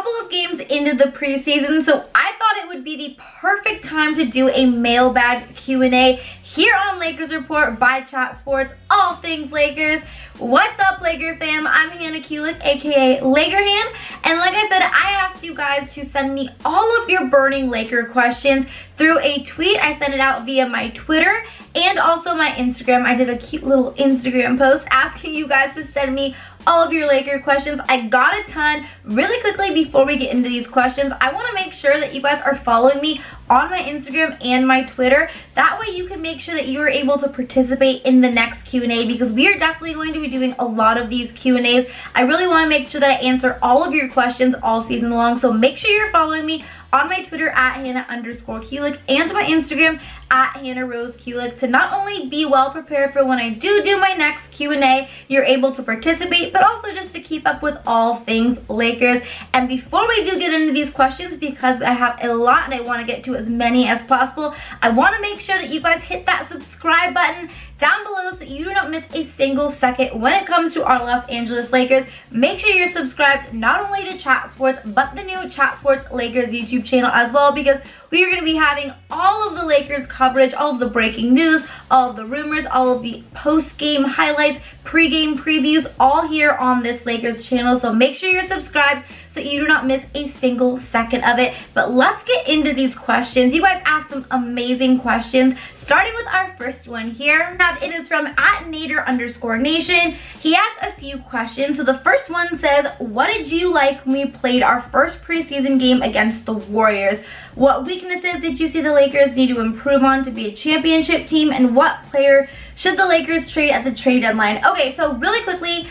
couple of games into the preseason, so I thought it would be the perfect time to do a mailbag Q&A here on Lakers Report by Chat Sports, all things Lakers. What's up, Laker fam? I'm Hannah Kulik, aka Laker Han, and like I said, I asked you guys to send me all of your burning Laker questions through a tweet. I sent it out via my Twitter and also my Instagram. I did a cute little Instagram post asking you guys to send me all of your Laker questions. I got a ton. Really quickly, before we get into these questions, I want to make sure that you guys are following me on my Instagram and my Twitter. That way you can make sure that you are able to participate in the next Q&A, because we are definitely going to be doing a lot of these Q&As. I really want to make sure that I answer all of your questions all season long, so make sure you're following me on my Twitter at Hannah_Kulik and my Instagram at Hannah Rose Kulik to not only be well prepared for when I do my next Q&A, you're able to participate, but also just to keep up with all things Lakers. And before we do get into these questions, because I have a lot and I want to get to as many as possible, I want to make sure that you guys hit that subscribe button down below so that you do not miss a single second when it comes to our Los Angeles Lakers. Make sure you're subscribed not only to Chat Sports, but the new Chat Sports Lakers YouTube channel as well, because we are going to be having all of the Lakers coverage, all of the breaking news, all of the rumors, all of the post-game highlights, pre-game previews, all here on this Lakers channel. So make sure you're subscribed so you do not miss a single second of it. But let's get into these questions. You guys asked some amazing questions, starting with our first one here. It is from @Nader_Nation. He asked a few questions. So the first one says, what did you like when we played our first preseason game against the Warriors? What weaknesses did you see the Lakers need to improve on to be a championship team? And what player should the Lakers trade at the trade deadline? Okay, so really quickly,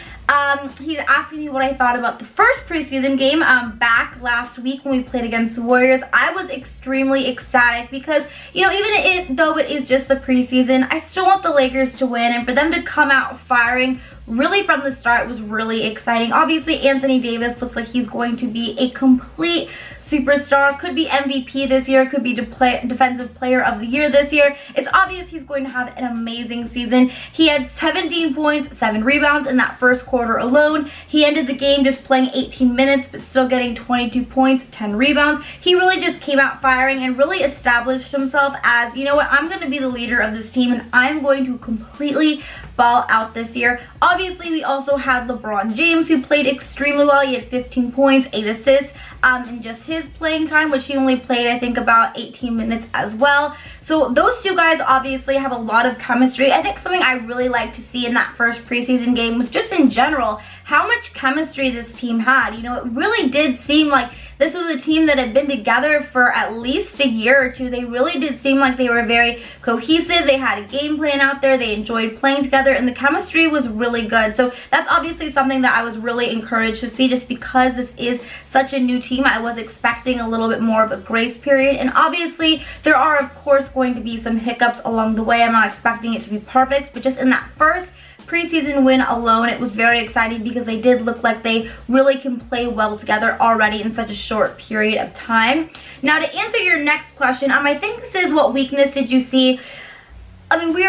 he's asking me what I thought about the first preseason game back last week when we played against the Warriors. I was extremely ecstatic because, you know, even though it is just the preseason, I still want the Lakers to win, and for them to come out firing really from the start was really exciting. Obviously, Anthony Davis looks like he's going to be a complete superstar. Could be MVP this year, could be Defensive Player of the Year this year. It's obvious he's going to have an amazing season. He had 17 points, 7 rebounds in that first quarter alone. He ended the game just playing 18 minutes, but still getting 22 points, 10 rebounds. He really just came out firing and really established himself as, you know what, I'm going to be the leader of this team and I'm going to completely ball out this year. Obviously, we also had LeBron James, who played extremely well. He had 15 points, 8 assists in just his playing time, which he only played, I think, about 18 minutes as well. So those two guys obviously have a lot of chemistry. I think something I really like to see in that first preseason game was just in general how much chemistry this team had. You know, it really did seem like this was a team that had been together for at least a year or two. They really did seem like they were very cohesive. They had a game plan out there. They enjoyed playing together, and the chemistry was really good. So that's obviously something that I was really encouraged to see, just because this is such a new team. I was expecting a little bit more of a grace period, and obviously there are, of course, going to be some hiccups along the way. I'm not expecting it to be perfect, but just in that first preseason win alone, it was very exciting because they did look like they really can play well together already in such a short period of time. Now, to answer your next question, I think this is, what weakness did you see? I mean, we've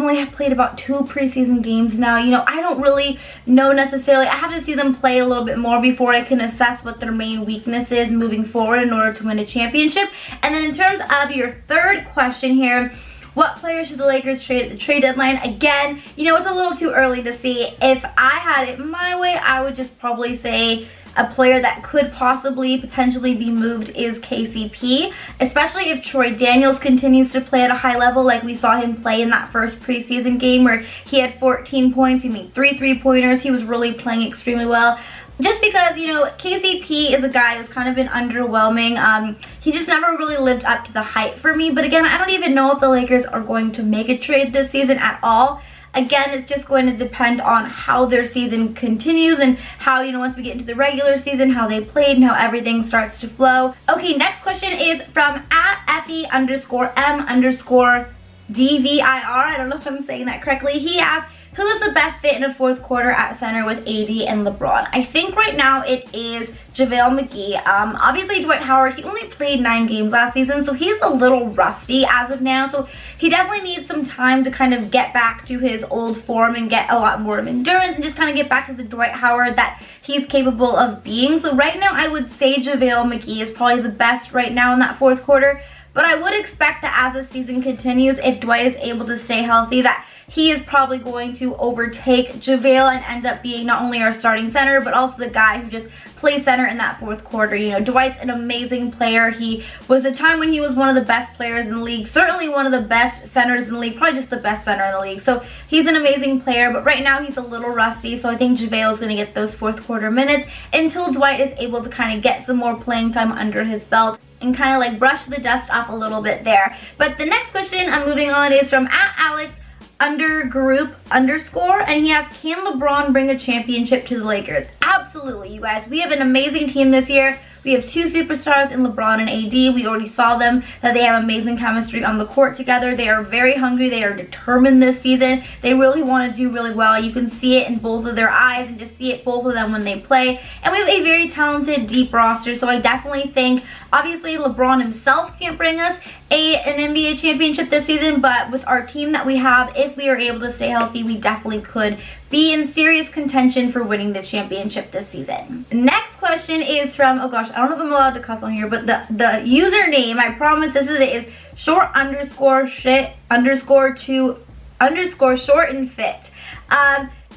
only played about 2 preseason games now. You know, I don't really know necessarily. I have to see them play a little bit more before I can assess what their main weakness is moving forward in order to win a championship. And then in terms of your third question here, what player should the Lakers trade at the trade deadline? Again, you know, it's a little too early to see. If I had it my way, I would just probably say a player that could potentially be moved is KCP, especially if Troy Daniels continues to play at a high level like we saw him play in that first preseason game where he had 14 points, he made 3 3-pointers, he was really playing extremely well. Just because, you know, KCP is a guy who's kind of been underwhelming. He just never really lived up to the hype for me. But again, I don't even know if the Lakers are going to make a trade this season at all. Again, it's just going to depend on how their season continues and how, you know, once we get into the regular season, how they played and how everything starts to flow. Okay, next question is from @Effie_M_ DVIR, I don't know if I'm saying that correctly. He asked, who is the best fit in a fourth quarter at center with AD and LeBron? I think right now it is Javale McGee. Obviously Dwight Howard, he only played 9 games last season, so he's a little rusty as of now. So he definitely needs some time to kind of get back to his old form and get a lot more of endurance and just kind of get back to the Dwight Howard that he's capable of being. So right now I would say Javale McGee is probably the best right now in that fourth quarter. But I would expect that as the season continues, if Dwight is able to stay healthy, that he is probably going to overtake Javale and end up being not only our starting center, but also the guy who just plays center in that fourth quarter. You know, Dwight's an amazing player. He was a time when he was one of the best players in the league, certainly one of the best centers in the league, probably just the best center in the league. So he's an amazing player, but right now he's a little rusty. So I think Javale is going to get those fourth quarter minutes until Dwight is able to kind of get some more playing time under his belt and kind of like brush the dust off a little bit there. But the next question I'm moving on is from @Alex _group_, and he asks, can LeBron bring a championship to the Lakers? Absolutely, you guys. We have an amazing team this year. We have 2 superstars in LeBron and AD. We already saw them, that they have amazing chemistry on the court together. They are very hungry. They are determined this season. They really want to do really well. You can see it in both of their eyes and just see it both of them when they play. And we have a very talented, deep roster. So I definitely think, obviously, LeBron himself can't bring us an NBA championship this season, but with our team that we have, if we are able to stay healthy, we definitely could be in serious contention for winning the championship this season. Next question is from, oh gosh, I don't know if I'm allowed to cuss on here, but the username, I promise this is it, is short_shit_2_short and fit.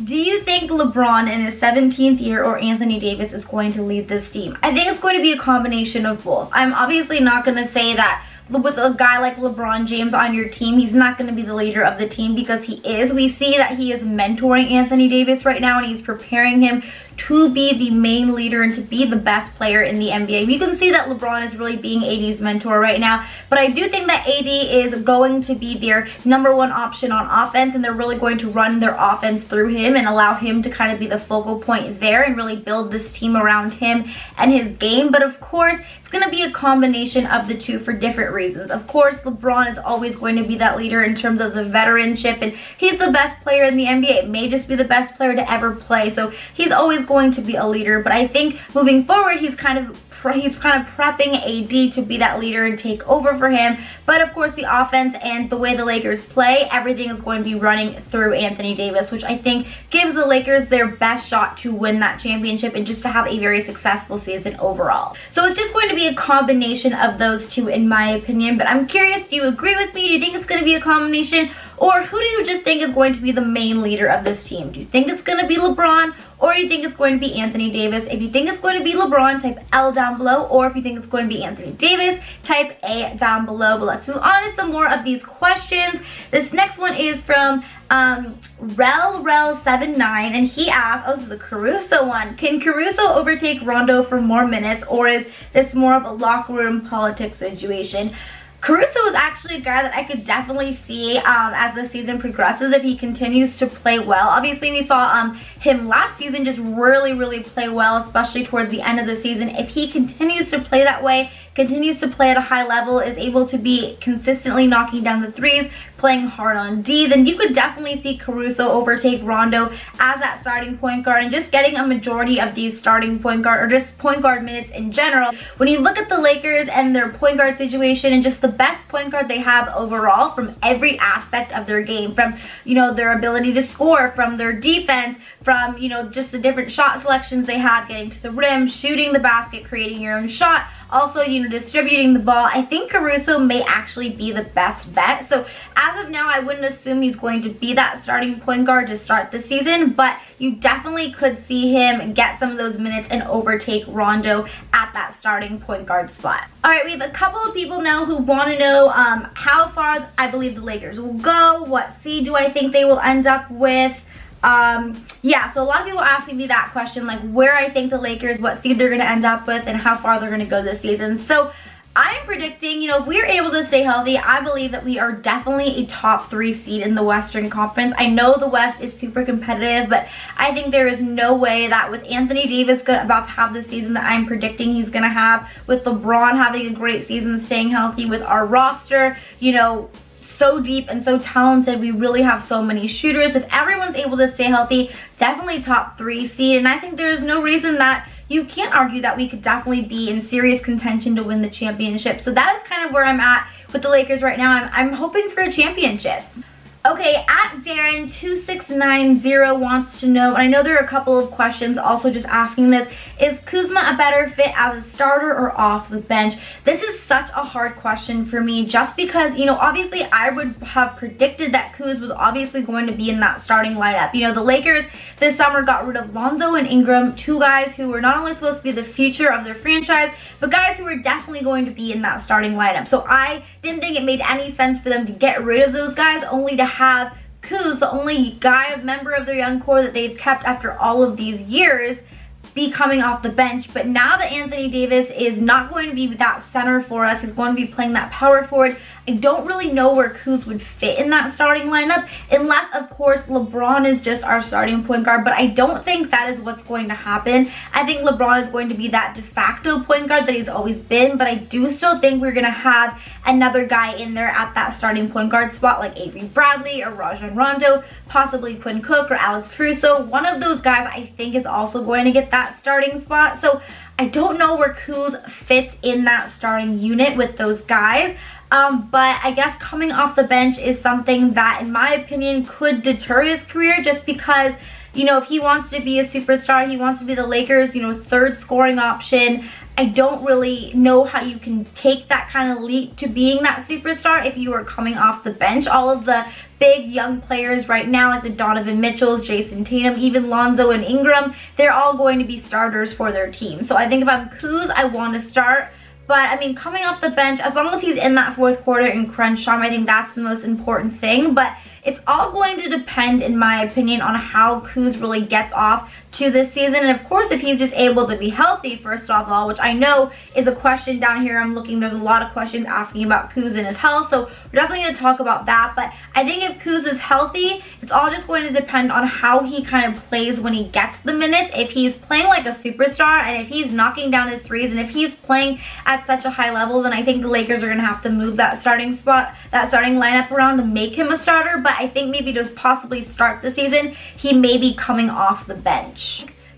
Do you think LeBron in his 17th year or Anthony Davis is going to lead this team? I think it's going to be a combination of both. I'm obviously not going to say that with a guy like LeBron James on your team, he's not going to be the leader of the team, because he is. We see that he is mentoring Anthony Davis right now, and he's preparing him to be the main leader and to be the best player in the NBA. We can see that LeBron is really being AD's mentor right now, but I do think that AD is going to be their #1 option on offense, and they're really going to run their offense through him and allow him to kind of be the focal point there and really build this team around him and his game. But of course, it's going to be a combination of the two for different reasons. Of course, LeBron is always going to be that leader in terms of the veteranship, and he's the best player in the NBA. It may just be the best player to ever play, so he's always going to be a leader. But I think moving forward, he's kind of prepping AD to be that leader and take over for him. But of course, the offense and the way the Lakers play, everything is going to be running through Anthony Davis, which I think gives the Lakers their best shot to win that championship and just to have a very successful season overall. So it's just going to be a combination of those two, in my opinion. But I'm curious, do you agree with me? Do you think it's going to be a combination? Or who do you just think is going to be the main leader of this team? Do you think it's going to be LeBron, or do you think it's going to be Anthony Davis? If you think it's going to be LeBron, type L down below. Or if you think it's going to be Anthony Davis, type A down below. But let's move on to some more of these questions. This next one is from Rel79, and he asked, oh, this is a Caruso one. Can Caruso overtake Rondo for more minutes, or is this more of a locker room politics situation? Caruso is actually a guy that I could definitely see as the season progresses if he continues to play well. Obviously, we saw him last season just really play well, especially towards the end of the season. If he continues to play that way, continues to play at a high level, is able to be consistently knocking down the threes, playing hard on D, then you could definitely see Caruso overtake Rondo as that starting point guard and just getting a majority of these starting point guard or just point guard minutes in general. When you look at the Lakers and their point guard situation and just the best point guard they have overall from every aspect of their game, from, you know, their ability to score, from their defense, from, you know, just the different shot selections they have, getting to the rim, shooting the basket, creating your own shot, also, you know, distributing the ball, I think Caruso may actually be the best bet. So as of now, I wouldn't assume he's going to be that starting point guard to start the season, but you definitely could see him get some of those minutes and overtake Rondo at that starting point guard spot. All right, we have a couple of people now who want to know how far I believe the Lakers will go, what seed do I think they will end up with. Yeah, so a lot of people are asking me that question, like where I think the Lakers, what seed they're going to end up with, and how far they're going to go this season. So I'm predicting, you know, if we're able to stay healthy, I believe that we are definitely a top 3 seed in the Western Conference. I know the West is super competitive, but I think there is no way that with Anthony Davis about to have the season that I'm predicting he's going to have, with LeBron having a great season, staying healthy, with our roster, you know, so deep and so talented. We really have so many shooters. If everyone's able to stay healthy, definitely top 3 seed. And I think there's no reason that you can't argue that we could definitely be in serious contention to win the championship. So that is kind of where I'm at with the Lakers right now. I'm hoping for a championship. Okay, at Darren2690 wants to know, and I know there are a couple of questions also just asking this, is Kuzma a better fit as a starter or off the bench? This is such a hard question for me just because, you know, obviously I would have predicted that Kuz was obviously going to be in that starting lineup. You know, the Lakers this summer got rid of Lonzo and Ingram, 2 guys who were not only supposed to be the future of their franchise, but guys who were definitely going to be in that starting lineup. So I didn't think it made any sense for them to get rid of those guys only to have Kuz, the only guy, member of their young core that they've kept after all of these years, be coming off the bench. But now that Anthony Davis is not going to be that center for us, he's going to be playing that power forward, I don't really know where Kuz would fit in that starting lineup, unless, of course, LeBron is just our starting point guard. But I don't think that is what's going to happen. I think LeBron is going to be that de facto point guard that he's always been, but I do still think we're going to have another guy in there at that starting point guard spot, like Avery Bradley or Rajon Rondo, possibly Quinn Cook or Alex Caruso. One of those guys I think is also going to get that starting spot. So I don't know where Kuz fits in that starting unit with those guys. But I guess coming off the bench is something that, in my opinion, could deter his career just because, you know, if he wants to be a superstar, he wants to be the Lakers, you know, 3rd scoring option. I don't really know how you can take that kind of leap to being that superstar if you are coming off the bench. All of the big young players right now, like the Donovan Mitchells, Jason Tatum, even Lonzo and Ingram, they're all going to be starters for their team. So I think if I'm Kuz, I want to start. But, I mean, coming off the bench, as long as he's in that 4th quarter in crunch time, I think that's the most important thing. But it's all going to depend, in my opinion, on how Kuz really gets off to this season. And, of course, if he's just able to be healthy, first of all, which I know is a question down here. I'm looking, there's a lot of questions asking about Kuz and his health. So we're definitely going to talk about that. But I think if Kuz is healthy, it's all just going to depend on how he kind of plays when he gets the minutes. If he's playing like a superstar and if he's knocking down his threes and if he's playing at such a high level, then I think the Lakers are going to have to move that starting spot, that starting lineup around to make him a starter. But I think maybe to possibly start the season, he may be coming off the bench.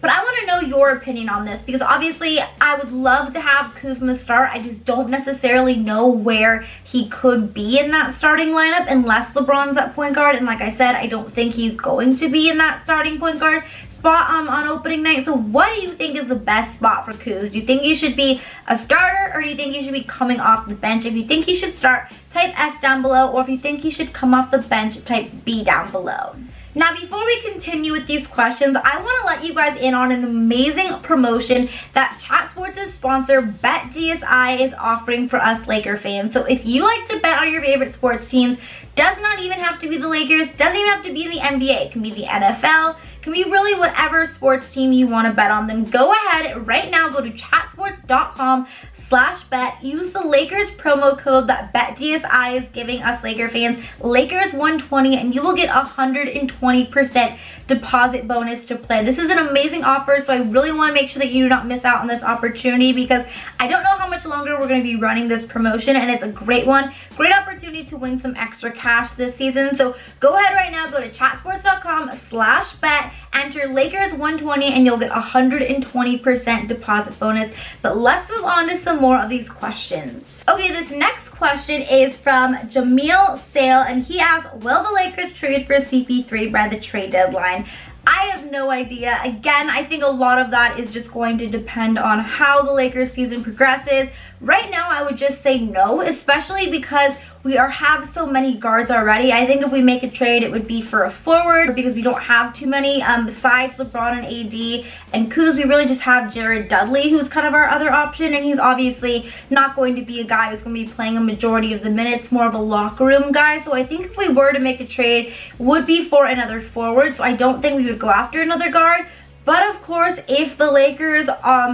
But I want to know your opinion on this because obviously I would love to have Kuzma start. I just don't necessarily know where he could be in that starting lineup unless LeBron's at point guard. And like I said, I don't think he's going to be in that starting point guard spot on opening night. So what do you think is the best spot for Kuz? Do you think he should be a starter or do you think he should be coming off the bench? If you think he should start, type S down below, or if you think he should come off the bench, type B down below. Now, before we continue with these questions, I want to let you guys in on an amazing promotion that Chat Sports' sponsor, BetDSI, is offering for us Laker fans. So if you like to bet on your favorite sports teams, does not even have to be the Lakers, doesn't even have to be the NBA, it can be the NFL, can be really whatever sports team you want to bet on. Then go ahead right now, go to chatsports.com/bet, use the Lakers promo code that BetDSI is giving us Laker fans, Lakers120, and you will get 120% deposit bonus to play. This is an amazing offer, so I really want to make sure that you do not miss out on this opportunity because I don't know how much longer we're going to be running this promotion, and it's a great one. Great opportunity to win some extra cash this season. So go ahead right now, go to chatsports.com/bet, enter Lakers120, and you'll get 120% deposit bonus. But let's move on to some more of these questions. Okay, this next question is from Jamil Sale, and he asks, will the Lakers trade for CP3 by the trade deadline? I have no idea. Again, I think a lot of that is just going to depend on how the Lakers season progresses. Right now, I would just say no, especially because we have so many guards already. I think if we make a trade, it would be for a forward because we don't have too many. Besides LeBron and AD and Kuz, we really just have Jared Dudley, who's kind of our other option, and he's obviously not going to be a guy who's going to be playing a majority of the minutes, more of a locker room guy. So I think if we were to make a trade, it would be for another forward. So I don't think we would go after another guard. But of course, if the Lakers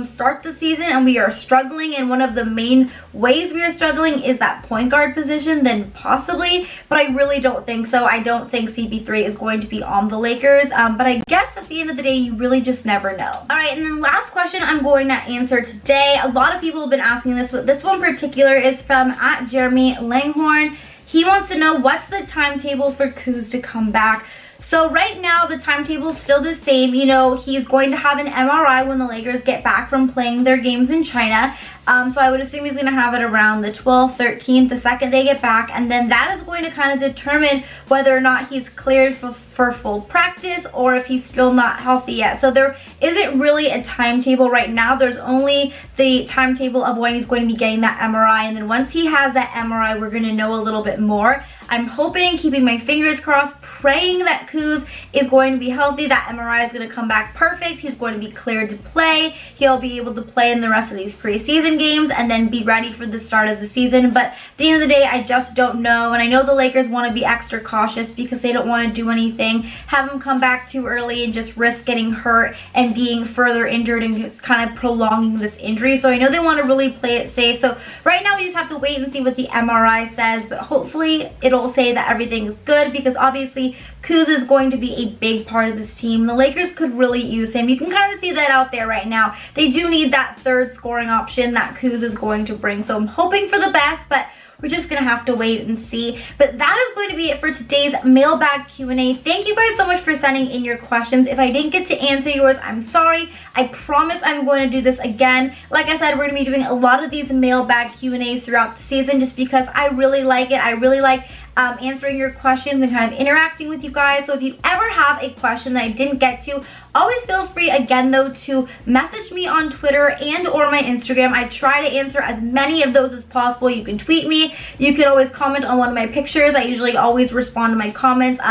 start the season and we are struggling, and one of the main ways we are struggling is that point guard position, then possibly. But I really don't think so. I don't think CP3 is going to be on the Lakers. But I guess at the end of the day, you really just never know. All right, and then last question I'm going to answer today. A lot of people have been asking this, but this one in particular is from @Jeremy Langhorn. He wants to know what's the timetable for Kuz to come back. So right now, the timetable is still the same. You know, he's going to have an MRI when the Lakers get back from playing their games in China. So I would assume he's going to have it around the 12th, 13th, the second they get back. And then that is going to kind of determine whether or not he's cleared for full practice or if he's still not healthy yet. So there isn't really a timetable right now. There's only the timetable of when he's going to be getting that MRI. And then once he has that MRI, we're going to know a little bit more. I'm hoping, keeping my fingers crossed, praying that Kuz is going to be healthy. That MRI is going to come back perfect. He's going to be cleared to play. He'll be able to play in the rest of these preseason games and then be ready for the start of the season. But at the end of the day, I just don't know. And I know the Lakers want to be extra cautious because they don't want to do anything, have him come back too early and just risk getting hurt and being further injured and just kind of prolonging this injury. So I know they want to really play it safe. So right now we just have to wait and see what the MRI says, but hopefully it'll say that everything is good because obviously Kuz is going to be a big part of this team. The Lakers could really use him. You can kind of see that out there right now. They do need that third scoring option that Kuz is going to bring. So I'm hoping for the best, but we're just going to have to wait and see. But that is going to be it for today's mailbag Q&A. Thank you guys so much for sending in your questions. If I didn't get to answer yours, I'm sorry. I promise I'm going to do this again. Like I said, we're going to be doing a lot of these mailbag Q&As throughout the season just because I really like it. I really like answering your questions and kind of interacting with you guys. So if you ever have a question that I didn't get to, always feel free again though to message me on Twitter and or my Instagram. I try to answer as many of those as possible. You can tweet me. You can always comment on one of my pictures. I usually always respond to my comments.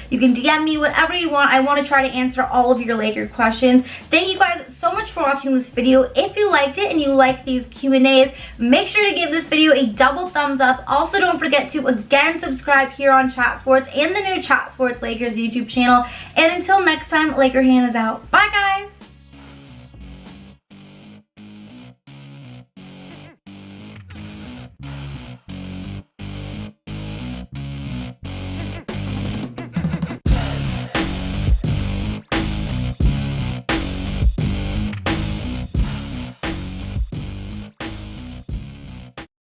You can DM me, whatever you want. I want to try to answer all of your Laker questions. Thank you guys so much for watching this video. If you liked it and you like these Q&As, make sure to give this video a double thumbs up. Also, don't forget to again subscribe here on Chat Sports and the new Chat Sports Lakers YouTube channel. And until next time, Laker Hannah's out. Bye, guys.